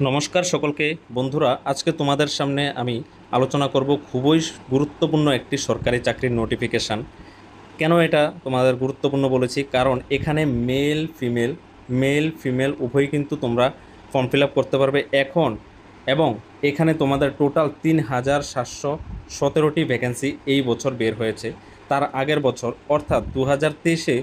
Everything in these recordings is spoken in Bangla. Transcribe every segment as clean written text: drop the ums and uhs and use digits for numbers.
নমস্কার সকলকে বন্ধুরা, আজকে তোমাদের সামনে আমি আলোচনা করব খুবই গুরুত্বপূর্ণ একটি সরকারি চাকরির নোটিফিকেশান। কেন এটা তোমাদের গুরুত্বপূর্ণ বলেছি, কারণ এখানে মেল ফিমেল উভয়ই কিন্তু তোমরা ফর্ম ফিল আপ করতে পারবে এখন। এবং এখানে তোমাদের টোটাল 3717টি ভ্যাকেন্সি এই বছর বের হয়েছে। তার আগের বছর অর্থাৎ 2023-এ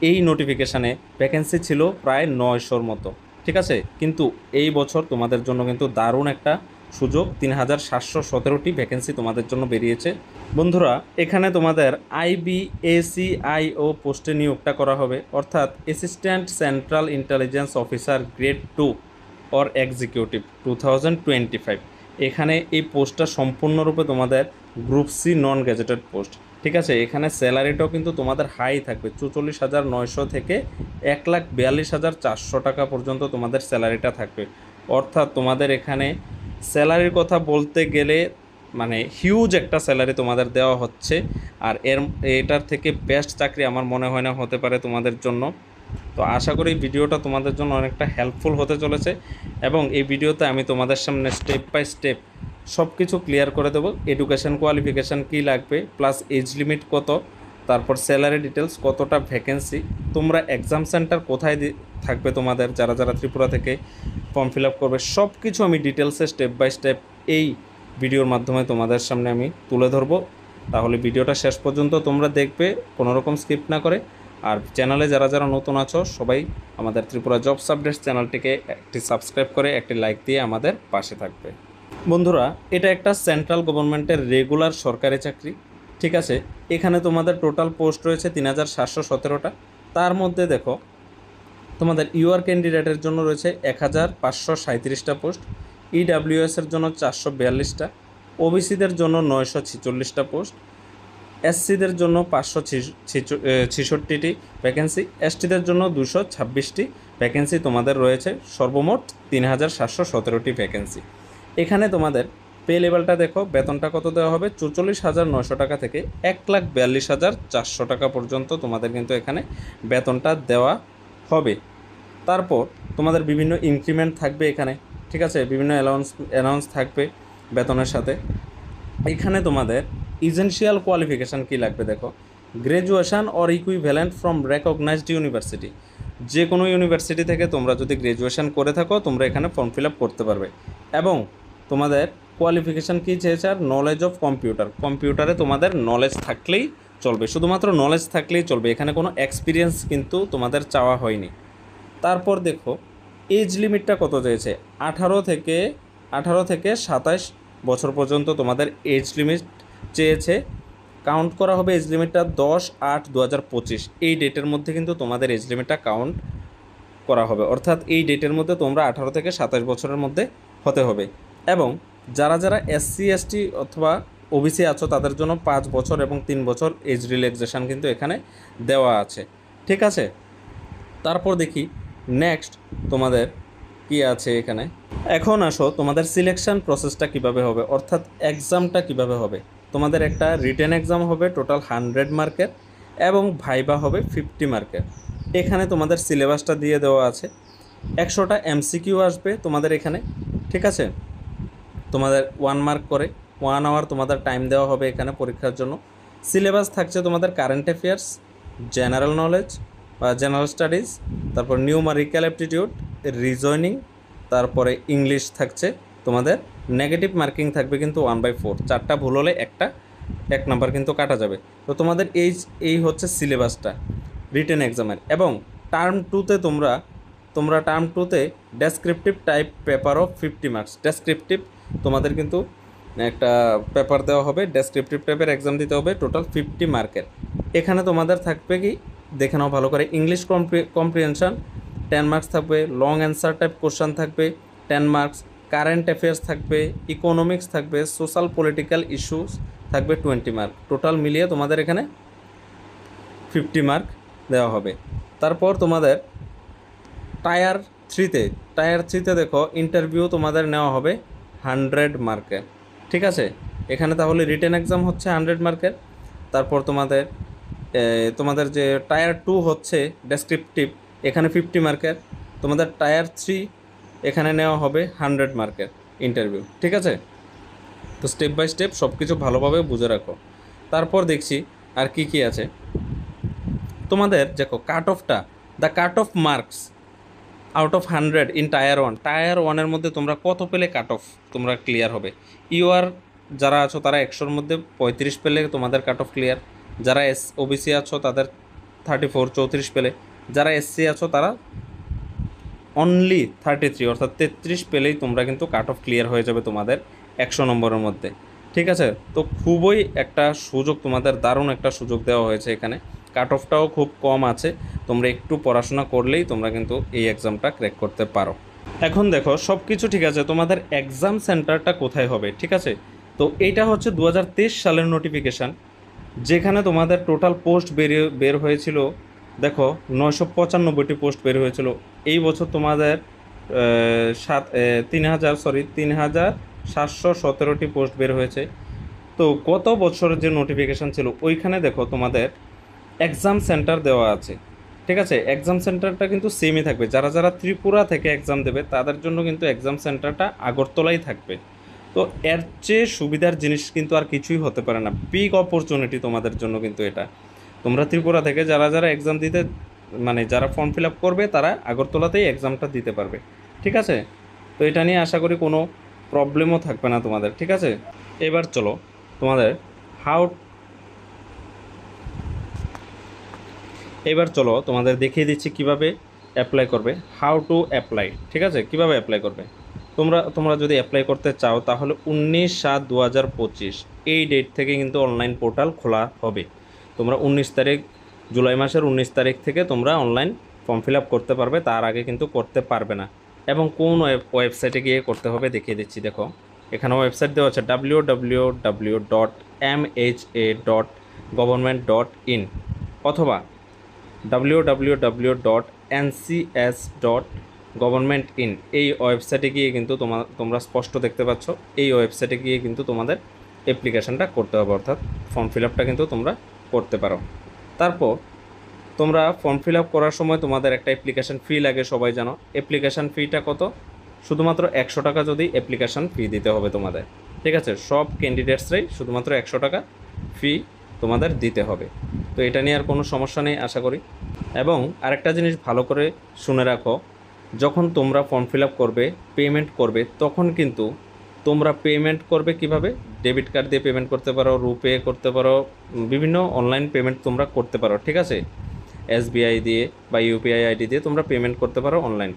এই নোটিফিকেশানে ভ্যাকেন্সি ছিল প্রায় 900-র মতো। ঠিক আছে, কিন্তু এই বছর তোমাদের জন্য কিন্তু দারুণ একটা সুযোগ, 3717টি ভ্যাকেন্সি তোমাদের জন্য বেরিয়েছে। বন্ধুরা, এখানে তোমাদের IBACIO পোস্টে নিয়োগটা করা হবে, অর্থাৎ assistant central intelligence officer grade 2 or executive 2025। এখানে এই পোস্টটা সম্পূর্ণরূপে তোমাদের group C non gazetted post. ঠিক আছে, এখানে স্যালারিটাও কিন্তু তোমাদের হাই থাকবে, 44,900 থেকে 1,42,400 টাকা পর্যন্ত তোমাদের স্যালারিটা থাকবে। অর্থাৎ তোমাদের এখানে স্যালারির কথা বলতে গেলে মানে হিউজ একটা স্যালারি তোমাদের দেওয়া হচ্ছে। আর এটার থেকে বেস্ট চাকরি আমার মনে হয় না হতে পারে তোমাদের জন্য। তো আশা করি ভিডিওটা তোমাদের জন্য অনেকটা হেল্পফুল হতে চলেছে, এবং এই ভিডিওতে আমি তোমাদের সামনে স্টেপ বাই স্টেপ সব কিছু ক্লিয়ার করে দেবো। এডুকেশন কোয়ালিফিকেশান কী লাগবে, প্লাস এজ লিমিট কত, তারপর স্যালারি ডিটেলস, কতটা ভ্যাকেন্সি, তোমরা এক্সাম সেন্টার কোথায় থাকবে তোমাদের, যারা যারা ত্রিপুরা থেকে ফর্ম ফিল আপ করবে, সব কিছু আমি ডিটেলসে স্টেপ বাই স্টেপ এই ভিডিওর মাধ্যমে তোমাদের সামনে আমি তুলে ধরবো। তাহলে ভিডিওটা শেষ পর্যন্ত তোমরা দেখবে, কোনো রকম স্কিপ না করে। আর চ্যানেলে যারা যারা নতুন আছো সবাই আমাদের ত্রিপুরা জবস আপডেটস চ্যানেলটিকে একটি সাবস্ক্রাইব করে একটি লাইক দিয়ে আমাদের পাশে থাকবে। বন্ধুরা, এটা একটা সেন্ট্রাল গভর্নমেন্টের রেগুলার সরকারি চাকরি। ঠিক আছে, এখানে তোমাদের টোটাল পোস্ট রয়েছে 3717টা। তার মধ্যে দেখো, তোমাদের ইউআর ক্যান্ডিডেটের জন্য রয়েছে 1537টা পোস্ট, ইডাব্লিউএসের জন্য 442টা, ওবিসিদের জন্য 946টা পোস্ট, এসসিদের জন্য 566টি ভ্যাকেন্সি, এসটিদের জন্য 226টি ভ্যাকেন্সি তোমাদের রয়েছে। সর্বমোট 3717টি ভ্যাকেন্সি। এখানে তোমাদের পে লেভেলটা দেখো, বেতনটা কত দেওয়া হবে, 44,900 টাকা থেকে 1,42,400 টাকা পর্যন্ত তোমাদের কিন্তু এখানে বেতনটা দেওয়া হবে। তারপর তোমাদের বিভিন্ন ইনক্রিমেন্ট থাকবে এখানে। ঠিক আছে, বিভিন্ন অ্যালাউন্স থাকবে বেতনের সাথে। এখানে তোমাদের ইসেনশিয়াল কোয়ালিফিকেশান কী লাগবে দেখো, graduation or equivalent from recognized university. যে কোনো ইউনিভার্সিটি থেকে তোমরা যদি গ্র্যাজুয়েশান করে থাকো তোমরা এখানে ফর্ম ফিল আপ করতে পারবে। এবং তোমাদের কোয়ালিফিকেশান কী চেয়েছে, আর নলেজ অফ কম্পিউটারে তোমাদের নলেজ থাকলেই চলবে, শুধুমাত্র নলেজ থাকলেই চলবে, এখানে কোনো এক্সপিরিয়েন্স কিন্তু তোমাদের চাওয়া হয়নি। তারপর দেখো এজ লিমিটটা কত চেয়েছে, 18 থেকে 27 বছর পর্যন্ত তোমাদের এজ লিমিট চেয়েছে। কাউন্ট করা হবে এজ লিমিটটা 10/8/2025, এই ডেটের মধ্যে কিন্তু তোমাদের এজ লিমিটটা কাউন্ট করা হবে। অর্থাৎ এই ডেটের মধ্যে তোমরা 18 থেকে 27 বছরের মধ্যে হতে হবে। এবং যারা যারা এসসি এসটি অথবা ওবিসি আছো তাদের জন্য 5 বছর এবং 3 বছর এজ রিল্যাক্সেশন কিন্তু এখানে দেওয়া আছে। ঠিক আছে, তারপর দেখি নেক্সট তোমাদের কি আছে এখানে। এখন আসো তোমাদের সিলেকশন প্রসেসটা কিভাবে হবে, অর্থাৎ এক্সামটা কিভাবে হবে। তোমাদের একটা রিটেন এক্সাম হবে টোটাল 100 মার্কের, এবং ভাইবা হবে 50 মার্কের। এখানে তোমাদের সিলেবাসটা দিয়ে দেওয়া আছে। 100টা এমসিকিউ আসবে তোমাদের এখানে। ঠিক আছে, তোমাদের 1 মার্ক করে 1 আওয়ার তোমাদের টাইম দেওয়া হবে এখানে পরীক্ষার জন্য। সিলেবাস থাকছে তোমাদের কারেন্ট অ্যাফেয়ার্স, জেনারেল নলেজ বা জেনারেল স্টাডিজ, তারপর নিউমারিক্যাল অ্যাপটিটিউড, রিজনিং, তারপরে ইংলিশ থাকছে তোমাদের। নেগেটিভ মার্কিং থাকবে কিন্তু 1/4, 4টা ভুল হলে 1 নাম্বার কিন্তু কাটা যাবে। তো তোমাদের এই হচ্ছে সিলেবাসটা রিটেন এক্সামের। এবং টার্ম টুতে তোমরা টার্ম টুতে descriptive type paper of 50 marks, descriptive তোমাদের কিন্তু একটা পেপার দেওয়া হবে, ডেসক্রিপটিভ টাইপের এক্সাম দিতে হবে টোটাল 50 মার্কের। এখানে তোমাদের থাকবে কি দেখে নাও ভালো করে, ইংলিশ কম্প্রিহেনশন 10 মার্কস থাকবে, লং অ্যান্সার টাইপ কোশ্চেন থাকবে 10 মার্কস, কারেন্ট অ্যাফেয়ার্স থাকবে, ইকোনমিক্স থাকবে, সোশ্যাল পলিটিক্যাল ইস্যুস থাকবে 20 মার্ক। টোটাল মিলিয়ে তোমাদের এখানে 50 মার্ক দেওয়া হবে। তারপর তোমাদের টায়ার থ্রিতে দেখো ইন্টারভিউ তোমাদের নেওয়া হবে 100 মার্কের। ঠিক আছে, এখানে তাহলে রিটেন এক্সাম হচ্ছে 100 মার্কের। তারপর তোমাদের যে টায়ার 2 হচ্ছে ডেসক্রিপটিভ, এখানে 50 মার্কের। তোমাদের টায়ার 3 এখানে নেওয়া হবে 100 মার্কের ইন্টারভিউ, ঠিক আছে? তো স্টেপ বাই স্টেপ সব কিছু ভালোভাবে বুঝে রাখো। তারপর দেখছি আর কি কি আছে। তোমাদের দেখো কাট অফটা, the cut off marks out of 100 in tier ওয়ানের মধ্যে তোমরা কত পেলে কাট অফ তোমরা ক্লিয়ার হবে? ইউআর যারা আছো তারা 100-র মধ্যে 35 পেলে তোমাদের কাট অফ ক্লিয়ার। যারা ওবিসি আছো তাদের 34-34 পেলে। যারা এসসি আছো তারা অনলি 33 অর্থাৎ 33 পেলেই তোমরা কিন্তু কাট অফ ক্লিয়ার হয়ে যাবে তোমাদের 100 নম্বরের মধ্যে, ঠিক আছে? তো খুবই একটা সুযোগ, তোমাদের দারুণ একটা সুযোগ দেওয়া হয়েছে এখানে। কাট অফটাও খুব কম আছে, তোমরা একটু পড়াশোনা করলেই তোমরা কিন্তু এই এক্সামটা ক্র্যাক করতে পারো। এখন দেখো সব কিছু ঠিক আছে, তোমাদের এক্সাম সেন্টারটা কোথায় হবে, ঠিক আছে? তো এইটা হচ্ছে 2023 সালের নোটিফিকেশান, যেখানে তোমাদের টোটাল পোস্ট বের হয়েছিল। দেখো 995টি পোস্ট বের হয়েছিল। এই বছর তোমাদের 3,717টি পোস্ট বের হয়েছে। তো গত বছরের যে নোটিফিকেশান ছিল ওইখানে দেখো তোমাদের এক্সাম সেন্টার দেওয়া আছে, ঠিক আছে? এক্সাম সেন্টারটা কিন্তু সেমই থাকবে। যারা যারা ত্রিপুরা থেকে এক্সাম দেবে তাদের জন্য কিন্তু এক্সাম সেন্টারটা আগরতলাই থাকবে। তো এর চেয়ে সুবিধার জিনিস কিন্তু আর কিছুই হতে পারে না। বিগ অপরচুনিটি তোমাদের জন্য কিন্তু এটা। তোমরা ত্রিপুরা থেকে যারা যারা এক্সাম দিতে মানে যারা ফর্ম ফিল আপ করবে তারা আগরতলাতেই এক্সামটা দিতে পারবে, ঠিক আছে? তো এটা নিয়ে আশা করি কোনো প্রবলেমও থাকবে না তোমাদের, ঠিক আছে? এবার চলো তোমাদের তোমাদের দেখিয়ে দিচ্ছি কিভাবে অ্যাপ্লাই করবে। হাউ টু অ্যাপ্লাই, ঠিক আছে? কিভাবে অ্যাপ্লাই করবে তোমরা যদি অ্যাপ্লাই করতে চাও তাহলে 19/7/2025 এই ডেট থেকে কিন্তু অনলাইন পোর্টাল খোলা হবে। তোমরা 19 তারিখ, জুলাই মাসের 19 তারিখ থেকে তোমরা অনলাইন ফর্ম ফিল আপ করতে পারবে, তার আগে কিন্তু করতে পারবে না। এবং কোন ওয়েবসাইটে গিয়ে করতে হবে দেখিয়ে দিচ্ছি। দেখো এখানে ওয়েবসাইট দেওয়া আছে www.mha.government.in অথবা www.ncs.government.in এই ওয়েবসাইটে গিয়ে কিন্তু তোমরা স্পষ্ট দেখতে পাচ্ছ, এই ওয়েবসাইটে গিয়ে কিন্তু তোমাদের অ্যাপ্লিকেশানটা করতে হবে, অর্থাৎ ফর্ম ফিল আপটা কিন্তু তোমরা করতে পারো। তারপর তোমরা ফর্ম ফিল আপ করার সময় তোমাদের একটা অ্যাপ্লিকেশান ফি লাগে, সবাই জানো। অ্যাপ্লিকেশান ফিটা কত? শুধুমাত্র 100 টাকা যদি অ্যাপ্লিকেশান ফি দিতে হবে তোমাদের, ঠিক আছে? সব ক্যান্ডিডেটসরাই শুধুমাত্র 100 টাকা ফি তোমাদের দিতে হবে। তো এটা নিয়ে আর কোনো সমস্যা নেই আশা করি। এবং আরেকটা জিনিস ভালো করে শুনে রাখো, যখন তোমরা ফর্ম ফিল আপ করবে, পেমেন্ট করবে, তখন কিন্তু তোমরা পেমেন্ট করবে কিভাবে? ডেবিট কার্ড দিয়ে পেমেন্ট করতে পারো, রুপে করতে পারো, বিভিন্ন অনলাইন পেমেন্ট তোমরা করতে পারো, ঠিক আছে? এসবিআই দিয়ে বা ইউপিআই আইডি দিয়ে তোমরা পেমেন্ট করতে পারো অনলাইন।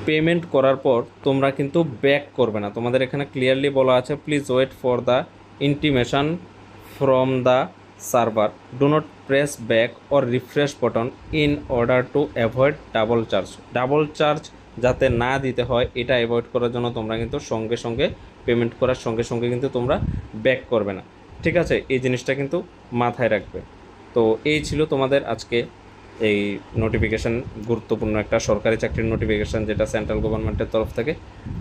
পেমেন্ট করার পর তোমরা কিন্তু ব্যাক করবে না। তোমাদের এখানে ক্লিয়ারলি বলা আছে, please wait for the intimation from the server, do not press back or refresh button in order to avoid double charge যাতে না দিতে হয়, এটা অ্যাভয়েড করার জন্য তোমরা কিন্তু সঙ্গে সঙ্গে পেমেন্ট করার সঙ্গে সঙ্গে কিন্তু তোমরা ব্যাক করবে না, ঠিক আছে? এই জিনিসটা কিন্তু মাথায় রাখবে। তো এই ছিল তোমাদের আজকে এই নোটিফিকেশান, গুরুত্বপূর্ণ একটা সরকারি চাকরির নোটিফিকেশান, যেটা সেন্ট্রাল গভর্নমেন্টের তরফ থেকে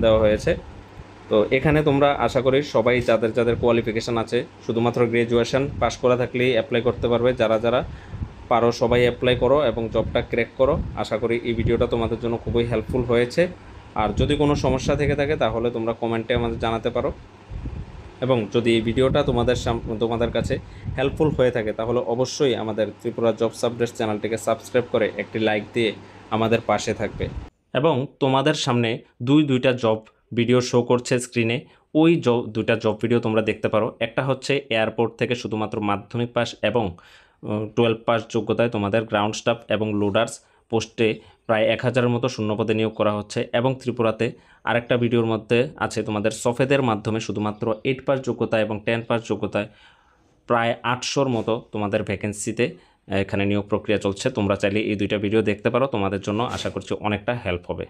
দেওয়া হয়েছে। তো এখানে তোমরা আশা করি সবাই যাদের যাদের কোয়ালিফিকেশান আছে, শুধুমাত্র গ্র্যাজুয়েশন পাস করা থাকলেই অ্যাপ্লাই করতে পারবে। যারা যারা পারো সবাই অ্যাপ্লাই করো এবং জবটা ক্র্যাক করো। আশা করি এই ভিডিওটা তোমাদের জন্য খুবই হেল্পফুল হয়েছে। আর যদি কোনো সমস্যা থেকে থাকে তাহলে তোমরা কমেন্টে আমাদের জানাতে পারো। এবং যদি এই ভিডিওটা তোমাদের কাছে হেল্পফুল হয়ে থাকে তাহলে অবশ্যই আমাদের ত্রিপুরা জবস আপডেটস চ্যানেলটিকে সাবস্ক্রাইব করে একটি লাইক দিয়ে আমাদের পাশে থাকবে। এবং তোমাদের সামনে দুইটা জব ভিডিও শো করছে স্ক্রিনে, ওই দুইটা জব ভিডিও তোমরা দেখতে পারো। একটা হচ্ছে এয়ারপোর্ট থেকে শুধুমাত্র মাধ্যমিক পাস এবং 12 পাস যোগ্যতায় তোমাদের গ্রাউন্ড স্টাফ এবং লোডার্স পোস্টে প্রায় 1000-এর মতো শূন্যপদে নিয়োগ করা হচ্ছে। এবং ত্রিপুরাতে আরেকটা ভিডিওর মধ্যে আছে তোমাদের সফেদের মাধ্যমে শুধুমাত্র 8 পাস যোগ্যতা এবং 10 পাস যোগ্যতায় প্রায় 800-র মতো তোমাদের ভ্যাকেন্সিতে এখানে নিয়োগ প্রক্রিয়া চলছে। তোমরা চাইলে এই দুইটা ভিডিও দেখতে পারো, তোমাদের জন্য আশা করছি অনেকটা হেল্প হবে।